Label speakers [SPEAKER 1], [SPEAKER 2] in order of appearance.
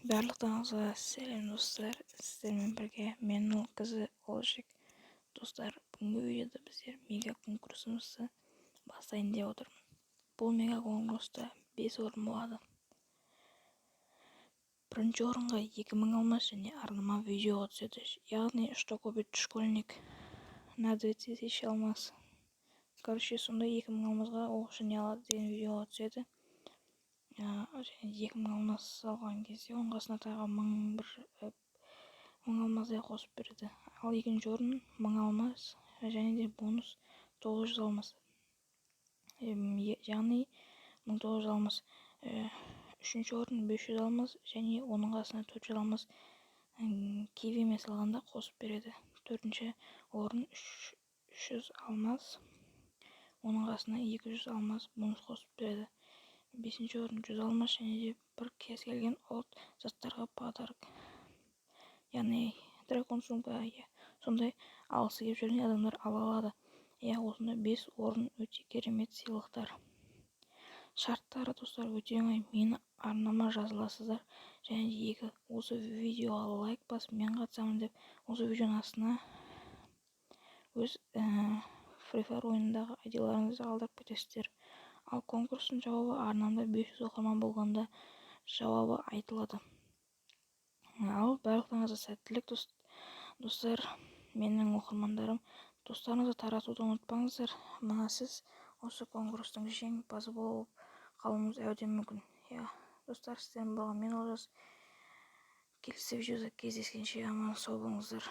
[SPEAKER 1] Барлықтарыңызға сәлем достар, сіздермен бірге мен қызы Олжик. Достар, бүгінгі видеода біздер мега конкурсымызды бастайын деп отырмын. Бұл мега конкурста 5 орын болады. Бірінші орынға 2000 алмас және арнама видеоға түседі. Яғни, что купит школьник на 2000 алмас. Сондай 2000 алмасға оқ және алады деген видеоға түседі. Және 2000 алмас алған кезде оның қасына тағы 1000 алмастай қосып береді. Ал екінші орын 1000 алмас және де бонус 900 алмас. Яғни 1900 алмас. Үшінші орын 500 алмас және оның қасына 400 алмас киви салғанда қосып береді. Төртінші орын 300 алмас, оның қасына 200 алмас бонус қосып береді. Бесінші орын 100 алмас және де бір кез келген от заттарға подарок. Яғни дракон сумка, сондай алғысы келіп жүрген адамдар ала алады. Осында 5 орын өте керемет сыйлықтар. Шарттары достар өте оңай. Мені арнама жазыласыздар және де осы видеоға лайк басып мен қатысамын деп осы видеоның астына өз Free Fire ойындағы айдиларыңызды қалдырып кетесіздер. Ал конкурстың жауабы арнамда 500 оқырман болғанда жауабы айтылады. Ал барлықтарыңызға сәттілік достар, менің оқырмандарым. Достарыңызға таратуды ұмытпаңыздар. Мына сіз осы конкурстың жеңімпазы болып қалуыңыз әбден мүмкін. Достар, сіздермен болған мен Олжас. Келесі видеода кездескенше аман сау болыңыздар.